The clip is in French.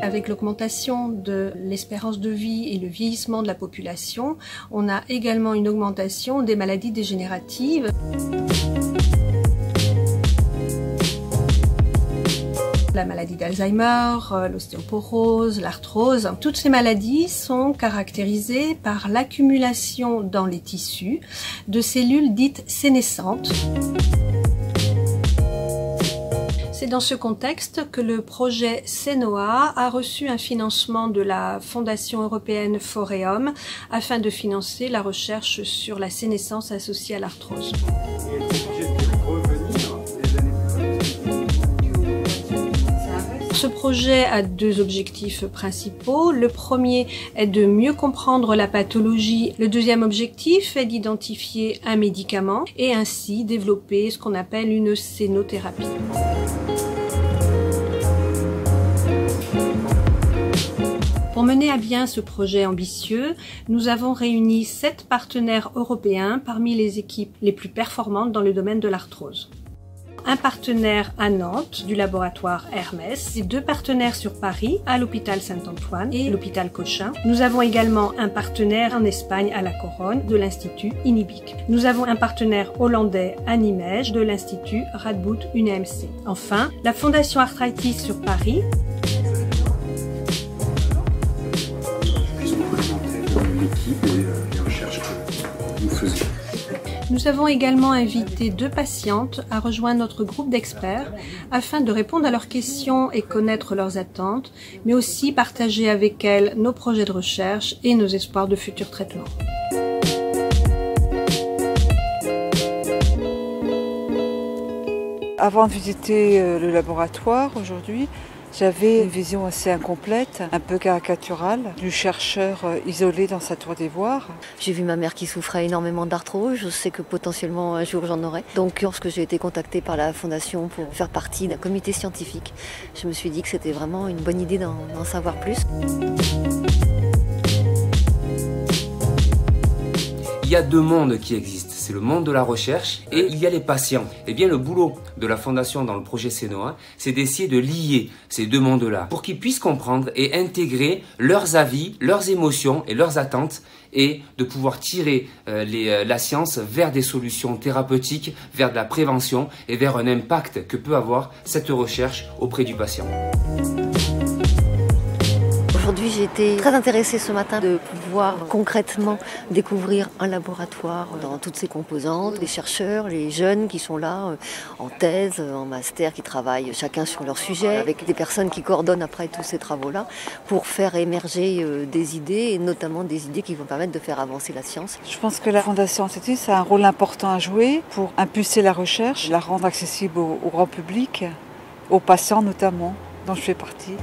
Avec l'augmentation de l'espérance de vie et le vieillissement de la population, on a également une augmentation des maladies dégénératives. La maladie d'Alzheimer, l'ostéoporose, l'arthrose. Toutes ces maladies sont caractérisées par l'accumulation dans les tissus de cellules dites sénescentes. C'est dans ce contexte que le projet Sénoa a reçu un financement de la Fondation européenne Foreum afin de financer la recherche sur la sénescence associée à l'arthrose. Ce projet a deux objectifs principaux. Le premier est de mieux comprendre la pathologie. Le deuxième objectif est d'identifier un médicament et ainsi développer ce qu'on appelle une sénothérapie. Pour mener à bien ce projet ambitieux, nous avons réuni 7 partenaires européens parmi les équipes les plus performantes dans le domaine de l'arthrose. Un partenaire à Nantes du laboratoire Hermès et 2 partenaires sur Paris à l'hôpital Saint-Antoine et l'hôpital Cochin. Nous avons également un partenaire en Espagne à La Corogne de l'Institut Inibic. Nous avons un partenaire hollandais à Nijmegen de l'Institut Radboud UNMC. Enfin, la Fondation Arthritis sur Paris. L'équipe et les recherches que vous faisiez. Nous avons également invité 2 patientes à rejoindre notre groupe d'experts afin de répondre à leurs questions et connaître leurs attentes, mais aussi partager avec elles nos projets de recherche et nos espoirs de futurs traitements. Avant de visiter le laboratoire aujourd'hui, j'avais une vision assez incomplète, un peu caricaturale, du chercheur isolé dans sa tour d'ivoire. J'ai vu ma mère qui souffrait énormément d'arthrose, je sais que potentiellement un jour j'en aurai. Donc lorsque j'ai été contactée par la Fondation pour faire partie d'un comité scientifique, je me suis dit que c'était vraiment une bonne idée d'en savoir plus. Il y a 2 mondes qui existent, c'est le monde de la recherche et il y a les patients. Eh bien, le boulot de la Fondation dans le projet Sénoa, c'est d'essayer de lier ces 2 mondes-là pour qu'ils puissent comprendre et intégrer leurs avis, leurs émotions et leurs attentes et de pouvoir tirer la science vers des solutions thérapeutiques, vers de la prévention et vers un impact que peut avoir cette recherche auprès du patient. Aujourd'hui, j'ai été très intéressée ce matin de pouvoir concrètement découvrir un laboratoire dans toutes ses composantes, les chercheurs, les jeunes qui sont là en thèse, en master, qui travaillent chacun sur leur sujet, avec des personnes qui coordonnent après tous ces travaux-là pour faire émerger des idées et notamment des idées qui vont permettre de faire avancer la science. Je pense que la Fondation Arthritis a un rôle important à jouer pour impulser la recherche, la rendre accessible au grand public, aux patients notamment, dont je fais partie.